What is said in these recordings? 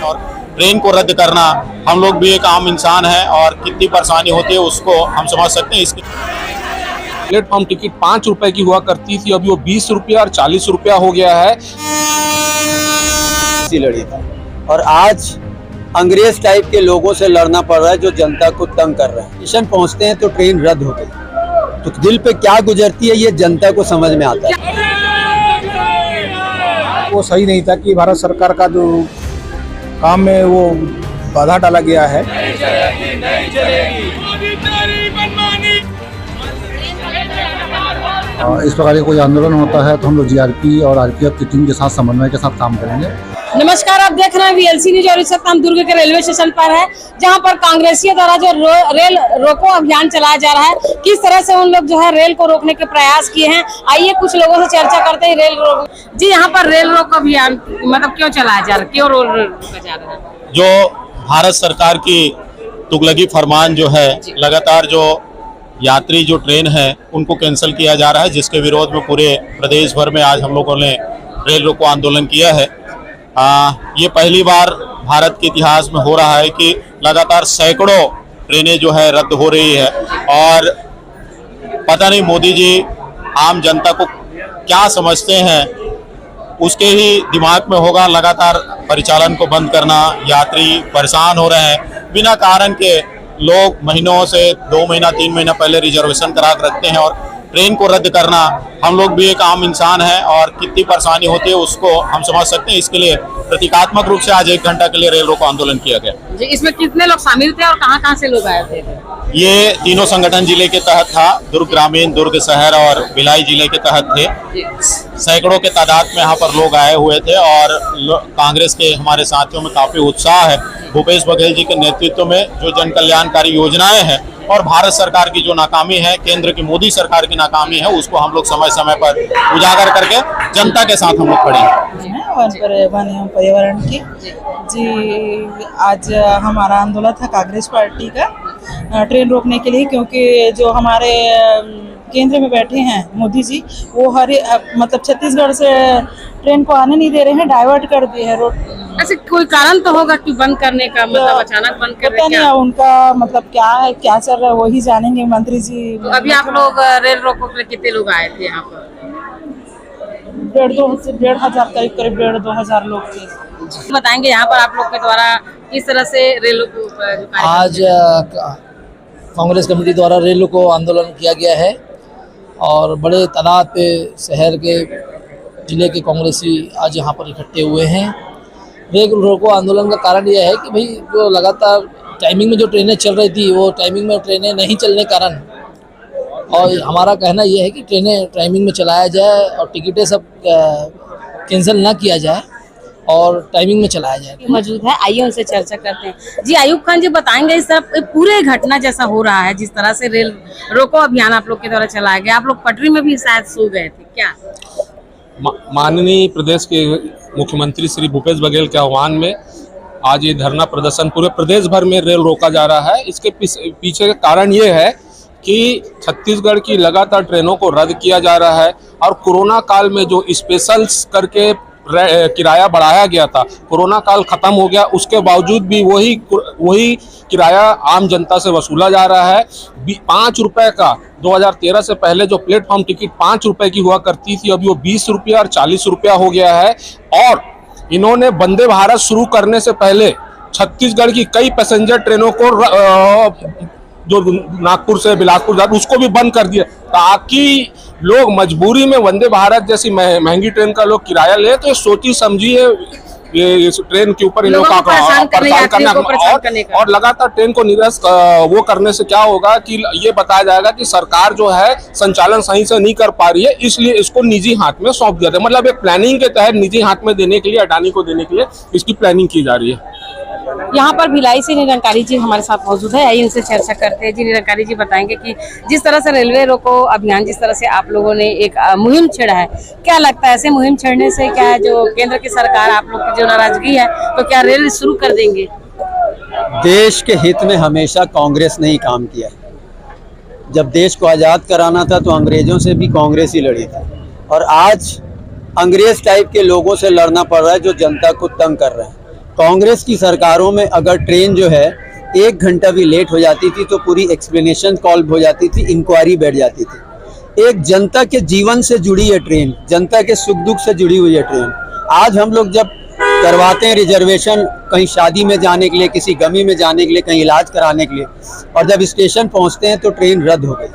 और ट्रेन को रद्द करना, हम लोग भी एक आम इंसान है और कितनी परेशानी होती है उसको हम समझ सकते हैं। इसकी प्लेटफॉर्म टिकट 5 रुपए की हुआ करती थी, अभी वो 20 रुपया और 40 रुपया हो गया है। लड़ी था और आज अंग्रेज टाइप के लोगों से लड़ना पड़ रहा है जो जनता को तंग कर रहे हैं। स्टेशन पहुंचते हैं तो ट्रेन रद्द हो गई, तो दिल पे क्या गुजरती है ये जनता को समझ में आता है। वो सही नहीं था कि भारत सरकार का जो काम में वो बाधा डाला गया है। इस प्रकार कोई आंदोलन होता है तो हम लोग जीआरपी और आरपीएफ की टीम के साथ समन्वय के साथ काम करेंगे। नमस्कार, आप देख रहे हैं वीएलसी न्यूज और इस वक्त हम दुर्ग के रेलवे स्टेशन पर है, जहां पर कांग्रेसियों द्वारा जो रेल रोको अभियान चलाया जा रहा है, किस तरह से उन लोग जो है रेल को रोकने के प्रयास किए हैं। आइए कुछ लोगों से चर्चा करते हैं। रेल रोक जी, यहाँ पर रेल रोको अभियान मतलब क्यों चलाया जा रहा है, क्यों रोका जा रहा है? जो भारत सरकार की तुगलकी फरमान जो है, लगातार जो यात्री जो ट्रेन है उनको कैंसिल किया जा रहा है, जिसके विरोध में पूरे प्रदेश भर में आज हम लोगों ने रेल रोको आंदोलन किया है। ये पहली बार भारत के इतिहास में हो रहा है कि लगातार सैकड़ों ट्रेनें जो है रद्द हो रही है और पता नहीं मोदी जी आम जनता को क्या समझते हैं, उसके ही दिमाग में होगा लगातार परिचालन को बंद करना। यात्री परेशान हो रहे हैं बिना कारण के, लोग महीनों से 2 महीना 3 महीना पहले रिजर्वेशन करा कर रखते हैं और ट्रेन को रद्द करना, हम लोग भी एक आम इंसान है और कितनी परेशानी होती है उसको हम समझ सकते हैं। इसके लिए प्रतीकात्मक रूप से आज 1 घंटा के लिए रेल रोको आंदोलन किया गया जी। इसमें कितने लोग शामिल थे और कहां से लोग आए थे? ये तीनों संगठन जिले के तहत था, दुर्ग ग्रामीण, दुर्ग शहर और भिलाई जिले के तहत थे। सैकड़ों के तादाद में यहाँ पर लोग आए हुए थे और कांग्रेस के हमारे साथियों में काफी उत्साह है। भूपेश बघेल जी के नेतृत्व में जो जन कल्याणकारी योजनाएं हैं और भारत सरकार की जो नाकामी है, केंद्र की मोदी सरकार की नाकामी है, उसको हम लोग समय समय पर उजागर करके जनता के साथ हम लोग खड़े हैं। वन एवं पर्यावरण की जी, आज हमारा आंदोलन था कांग्रेस पार्टी का ट्रेन रोकने के लिए, क्योंकि जो हमारे केंद्र में बैठे हैं मोदी जी, वो मतलब छत्तीसगढ़ से ट्रेन को आने नहीं दे रहे हैं, डाइवर्ट कर दिए हैं रोड। ऐसे कोई कारण तो होगा कि बंद करने का, मतलब अचानक बंद कर रहे हैं? उनका मतलब क्या है, क्या चल रहा है वही जानेंगे मंत्री जी। तो अभी आप लोग रेल रोको के लिए कितने लोग आए थे यहाँ पर? 1,500 करीब 1,500 लोग थे। बताएंगे यहाँ पर आप लोग के द्वारा किस तरह से रेल रोको आज कांग्रेस कमेटी द्वारा रेल रोको आंदोलन किया गया है और बड़े तादाद पे शहर के जिले के कांग्रेसी आज यहाँ पर इकट्ठे हुए हैं। रेल रोको आंदोलन का कारण यह है कि भाई जो लगातार टाइमिंग में जो ट्रेनें चल रही थी वो टाइमिंग में ट्रेनें नहीं चलने के कारण, और हमारा कहना यह है कि ट्रेनें टाइमिंग में चलाया जाए और टिकटें सब कैंसिल ना किया जाए और टाइमिंग में चलाया जाए। मौजूद है, आइए उनसे चर्चा करते हैं। जी, आयुब खान जी बताएंगे इस तरह पूरे घटना जैसा हो रहा है, जिस तरह से रेल रोको अभियान आप लोग के द्वारा चलाया गया, आप लोग पटरी में भी शायद सो गए थे क्या? माननीय प्रदेश के मुख्यमंत्री श्री भूपेश बघेल के आह्वान में आज ये धरना प्रदर्शन पूरे प्रदेश भर में रेल रोका जा रहा है। इसके पीछे का कारण ये है कि छत्तीसगढ़ की लगातार ट्रेनों को रद्द किया जा रहा है और कोरोना काल में जो स्पेशल्स करके किराया बढ़ाया गया था, कोरोना काल खत्म हो गया, उसके बावजूद भी वही किराया आम जनता से वसूला जा रहा है। 5 रुपए का 2013 से पहले जो प्लेटफॉर्म टिकट 5 रुपए की हुआ करती थी, अभी वो 20 रुपया और 40 रुपया हो गया है। और इन्होंने वंदे भारत शुरू करने से पहले छत्तीसगढ़ की कई पैसेंजर ट्रेनों को जो नागपुर से बिलासपुर जाती उसको भी बंद कर दिया, ताकि लोग मजबूरी में वंदे भारत जैसी महंगी ट्रेन का लोग किराया ले। तो सोची समझिए ये ट्रेन के ऊपर इन लोगों का परेशान करना और लगातार ट्रेन को निरस्त वो करने से क्या होगा कि ये बताया जाएगा कि सरकार जो है संचालन सही से नहीं कर पा रही है, इसलिए इसको निजी हाथ में सौंप दिया। मतलब एक प्लानिंग के तहत निजी हाथ में देने के लिए, अडानी को देने के लिए इसकी प्लानिंग की जा रही है। यहाँ पर भिलाई से निरंकारी जी हमारे साथ मौजूद है, आइए इनसे चर्चा करते हैं। जी निरंकारी जी बताएंगे कि जिस तरह से रेलवे रोको अभियान, जिस तरह से आप लोगों ने एक मुहिम छेड़ा है, क्या लगता है ऐसे मुहिम छेड़ने से क्या है, जो केंद्र की सरकार आप लोग की जो नाराजगी है, तो क्या रेल शुरू कर देंगे? देश के हित में हमेशा कांग्रेस ने ही काम किया है। जब देश को आज़ाद कराना था तो अंग्रेजों से भी कांग्रेस ही लड़ी थी और आज अंग्रेज टाइप के लोगों से लड़ना पड़ रहा है जो जनता को तंग कर रहे हैं। कांग्रेस की सरकारों में अगर ट्रेन जो है 1 घंटा भी लेट हो जाती थी तो पूरी एक्सप्लेनेशन कॉल हो जाती थी, इंक्वायरी बैठ जाती थी। एक जनता के जीवन से जुड़ी है ट्रेन, जनता के सुख दुख से जुड़ी हुई है ट्रेन। आज हम लोग जब करवाते हैं रिजर्वेशन कहीं शादी में जाने के लिए, किसी गमी में जाने के लिए, कहीं इलाज कराने के लिए, और जब स्टेशन पहुंचते हैं तो ट्रेन रद्द हो गई,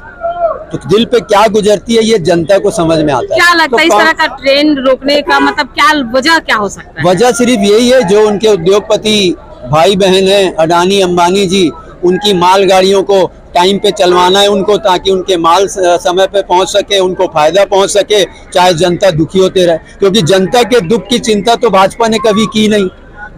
तो दिल पे क्या गुजरती है ये जनता को समझ में आता है। क्या लगता है इस तरह का ट्रेन रोकने का मतलब क्या वजह क्या हो सकता है? वजह सिर्फ यही है, जो उनके उद्योगपति भाई बहन हैं, अडानी अंबानी जी, उनकी मालगाड़ियों को टाइम पे चलवाना है उनको, ताकि उनके माल समय पे पहुंच सके, उनको फायदा पहुंच सके, चाहे जनता दुखी होते रहे। क्योंकि जनता के दुख की चिंता तो भाजपा ने कभी की नहीं।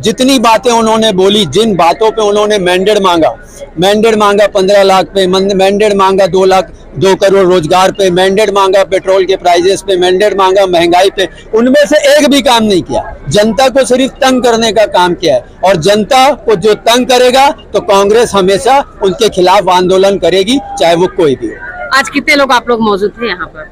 जितनी बातें उन्होंने बोली, जिन बातों पे उन्होंने मैंडेट मांगा 15 लाख पे, मैंडेट मांगा 2 करोड़ रोजगार पे, मैंडेट मांगा पेट्रोल के प्राइजेस पे, मैंडेट मांगा महंगाई पे, उनमें से एक भी काम नहीं किया। जनता को सिर्फ तंग करने का काम किया है, और जनता को जो तंग करेगा तो कांग्रेस हमेशा उनके खिलाफ आंदोलन करेगी, चाहे वो कोई भी हो। आज कितने लोग आप लोग मौजूद थे यहाँ पर?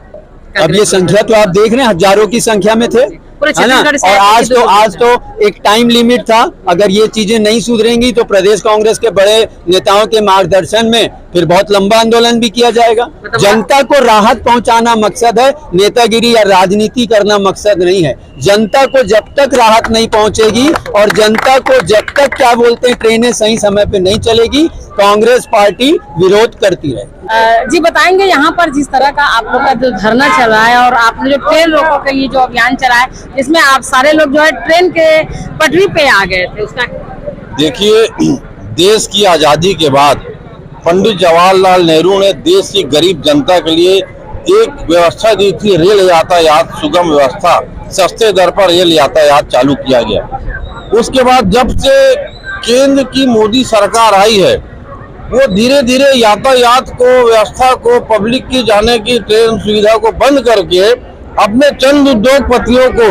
अब ये संख्या तो आप देख रहे हैं, हजारों की संख्या में थे, है ना। और आज तो एक टाइम लिमिट था। अगर ये चीजें नहीं सुधरेंगी तो प्रदेश कांग्रेस के बड़े नेताओं के मार्गदर्शन में फिर बहुत लंबा आंदोलन भी किया जाएगा। जनता को राहत पहुंचाना मकसद है, नेतागिरी या राजनीति करना मकसद नहीं है। जनता को जब तक राहत नहीं पहुंचेगी और जनता को जब तक क्या बोलते हैं ट्रेनें सही समय पे नहीं चलेगी, कांग्रेस पार्टी विरोध करती रहेगी। जी बताएंगे यहाँ पर जिस तरह का आप लोग का जो धरना चल रहा है और आपने जो ट्रेन रोको के लिए जो अभियान चला है, जिसमें आप सारे लोग जो है ट्रेन के पटरी पे आ गए थे, उसका देखिए, देश की आज़ादी के बाद पंडित जवाहरलाल नेहरू ने देश की गरीब जनता के लिए एक व्यवस्था दी थी, रेल यातायात सुगम व्यवस्था, सस्ते दर पर रेल यातायात चालू किया गया। उसके बाद जब से केंद्र की मोदी सरकार आई है, वो धीरे धीरे यातायात को, व्यवस्था को, पब्लिक की जाने की ट्रेन सुविधा को बंद करके अपने चंद उद्योगपतियों को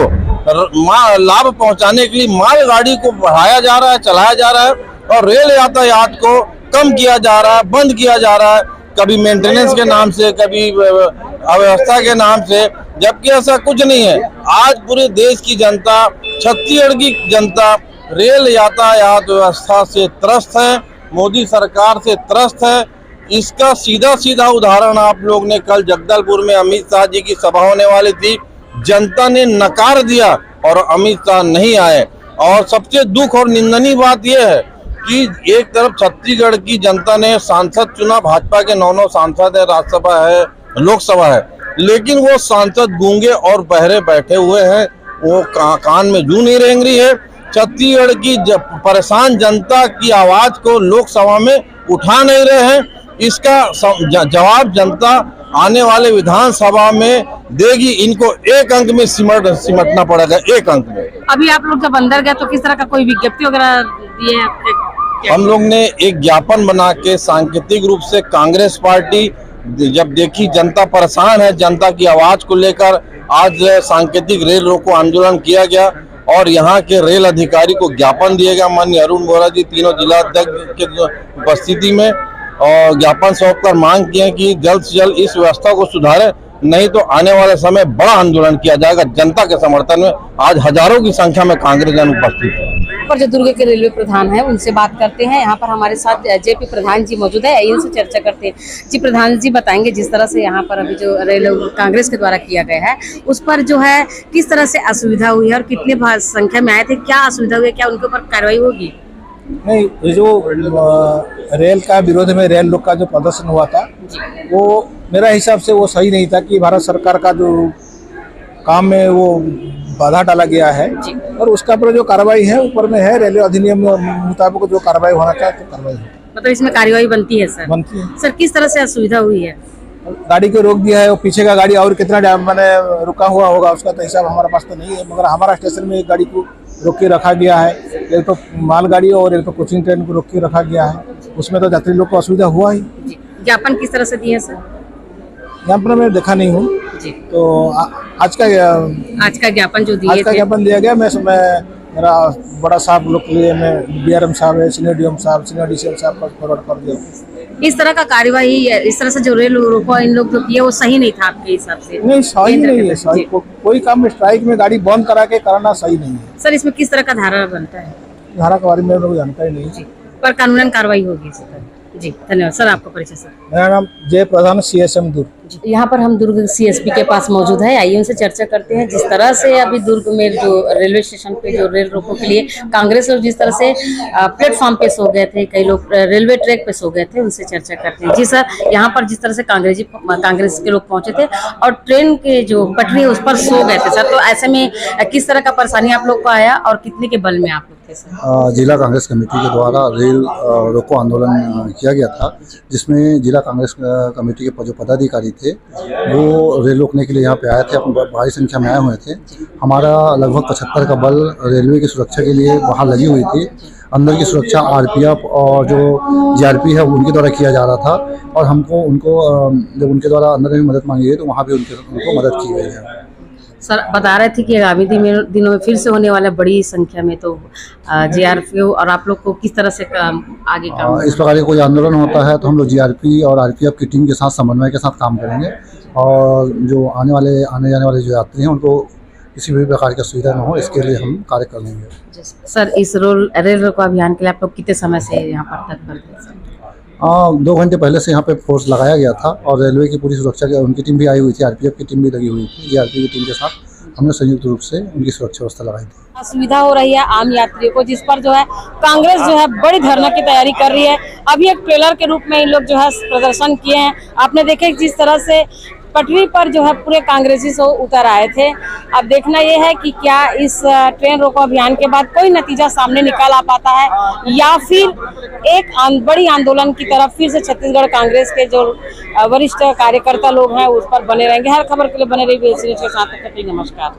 लाभ पहुंचाने के लिए मालगाड़ी को बढ़ाया जा रहा है, चलाया जा रहा है, और रेल यातायात को कम किया जा रहा है, बंद किया जा रहा है, कभी मेंटेनेंस के नाम से, कभी अव्यवस्था के नाम से, जबकि ऐसा कुछ नहीं है। आज पूरे देश की जनता, छत्तीसगढ़ की जनता रेल यातायात व्यवस्था से त्रस्त है, मोदी सरकार से त्रस्त है। इसका सीधा उदाहरण आप लोग ने कल जगदलपुर में अमित शाह जी की सभा होने वाली थी, जनता ने नकार दिया और अमित शाह नहीं आए। और सबसे दुख और निंदनीय बात यह है कि एक तरफ छत्तीसगढ़ की जनता ने सांसद चुना, भाजपा के 9 सांसद है, राज्यसभा है, लोकसभा है, लेकिन वो सांसद गूंगे और बहरे बैठे हुए हैं, वो कान में जूं नहीं रेंग रही है। छत्तीसगढ़ की परेशान जनता की आवाज को लोकसभा में उठा नहीं रहे हैं। इसका जवाब जनता आने वाले विधानसभा में देगी। इनको एक अंक में सिमटना पड़ेगा, एक अंक में। अभी आप लोग जब अंदर गए तो किस तरह का कोई विज्ञप्ति वगैरह दिए हैं? हम लोग ने एक ज्ञापन बना के सांकेतिक रूप से कांग्रेस पार्टी, जब देखी जनता परेशान है, जनता की आवाज को लेकर आज सांकेतिक रेल रोको आंदोलन किया गया और यहाँ के रेल अधिकारी को ज्ञापन दिया गया। माननीय अरुण बोरा जी तीनों जिला अध्यक्ष के उपस्थिति में, और ज्ञापन सौंप कर मांग की है कि जल्द से जल्द इस व्यवस्था को सुधारे, नहीं तो आने वाले समय बड़ा आंदोलन किया जाएगा जनता के समर्थन में। आज हजारों की संख्या में कांग्रेस जन उपस्थित है। पर जो दुर्ग के रेलवे प्रधान है उनसे बात करते हैं। यहाँ पर हमारे साथ जेपी प्रधान जी मौजूद है, इनसे चर्चा करते हैं। जी प्रधान जी बताएंगे, जिस तरह से यहाँ पर अभी जो रेल कांग्रेस के द्वारा किया गया है, उस पर जो है किस तरह से असुविधा हुई है और कितने संख्या में आए थे, क्या असुविधा हुई है, क्या उनके ऊपर कार्रवाई होगी? नहीं, ये जो रेल का विरोध में रेल लोग का जो प्रदर्शन हुआ था, वो मेरा हिसाब से वो सही नहीं था कि भारत सरकार का जो काम में वो बाधा डाला गया है, और उसका पर जो कार्रवाई है ऊपर में है, रेलवे अधिनियम मुताबिक जो कार्रवाई होना चाहिए तो कार्रवाई है। मतलब इसमें कार्रवाई बनती है सर? बनती है सर। किस तरह से असुविधा हुई है? गाड़ी को रोक दिया है, वो पीछे का गाड़ी और कितना मैंने रुका हुआ होगा उसका तो हिसाब हमारे पास तो नहीं है, मगर हमारा स्टेशन में एक गाड़ी को रोक के रखा गया है, एक तो मालगाड़ी और एक तो कोचिंग ट्रेन को रोक के रखा गया है, उसमें तो यात्री लोग को असुविधा हुआ ही। ज्ञापन किस तरह से दिए सर? ज्ञापन मैं देखा नहीं हूँ, तो आज का ज्ञापन जो दिए, आज का ज्ञापन दिया गया। मैं मेरा बड़ा साहब लोग के लिए मैं बीआरएम साहब है, सीनियर डीएम साहब, सीनियर डीसीएम साहब को फॉरवर्ड कर दिया। इस तरह का कार्यवाही, इस तरह से जो रेल रोको इन लोग जो किए वो सही नहीं था आपके हिसाब से? नहीं, सही नहीं है। सही कोई काम में स्ट्राइक में गाड़ी बंद करा के करना सही नहीं है सर। इसमें किस तरह का धारा बनता है? धारा के बारे में मेरे को जानकारी नहीं है। जी, पर कानूनन कार्रवाई होगी इसी पर। जी धन्यवाद सर, आपका परिचय सर। मेरा नाम जय प्रधान, CSM दुर्ग। यहाँ पर हम दुर्ग CSP के पास मौजूद है, आइए उनसे चर्चा करते हैं। जिस तरह से अभी दुर्ग में जो रेलवे स्टेशन पे जो रेल रोको के लिए कांग्रेस लोग जिस तरह से प्लेटफॉर्म पे सो गए थे, कई लोग रेलवे ट्रैक पे सो गए थे, उनसे चर्चा करते हैं। जी सर, यहाँ पर जिस तरह से कांग्रेस के लोग पहुंचे थे और ट्रेन के जो पटरी है उस पर सो गए थे सर, तो ऐसे में किस तरह का परेशानी आप लोग को आया और कितने के बल में आप लोग थे सर? जिला कांग्रेस कमेटी के द्वारा रेल रोको आंदोलन किया गया था, जिसमें जिला कांग्रेस कमेटी के जो पदाधिकारी थे वो रेल रोकने के लिए यहाँ पे आए थे, अपनी भारी संख्या में आए हुए थे। हमारा लगभग 75 का बल रेलवे की सुरक्षा के लिए वहाँ लगी हुई थी। अंदर की सुरक्षा RPF और जो GRP है उनके द्वारा किया जा रहा था, और उनको जब उनके द्वारा अंदर में मदद मांगी गई तो वहाँ भी उनको मदद की गई है। सर बता रहे थे कि आगामी दिनों में फिर से होने वाला बड़ी संख्या में, तो GRP और आप लोग को किस तरह से आगे काम इस प्रकार का कोई आंदोलन होता है तो हम लोग GRP और RPF की टीम के साथ समन्वय के साथ काम करेंगे, और जो आने जाने वाले जो यात्री हैं उनको किसी भी प्रकार की असुविधा न हो, इसके लिए हम कार्य कर लेंगे। सर इस रेल रोको अभियान के लिए आप लोग कितने समय से यहाँ पर तत्पर थे? 2 घंटे पहले से यहाँ पे फोर्स लगाया गया था, और रेलवे की पूरी सुरक्षा की उनकी टीम भी आई हुई थी, RPF की टीम भी लगी हुई थी। GRP की टीम के साथ हमने संयुक्त रूप से उनकी सुरक्षा व्यवस्था लगाई थी। असुविधा हो रही है आम यात्रियों को, जिस पर जो है कांग्रेस जो है बड़ी धरना की तैयारी कर रही है। अभी एक ट्रेलर के रूप में इन लोग जो है प्रदर्शन किए हैं। आपने देखे जिस तरह से पटरी पर जो है पूरे कांग्रेसी से उतर आए थे। अब देखना यह है कि क्या इस ट्रेन रोको अभियान के बाद कोई नतीजा सामने निकल आ पाता है, या फिर एक बड़ी आंदोलन की तरफ फिर से छत्तीसगढ़ कांग्रेस के जो वरिष्ठ कार्यकर्ता लोग हैं उस पर बने रहेंगे। हर खबर के लिए बने रहिए के साथ। नमस्कार।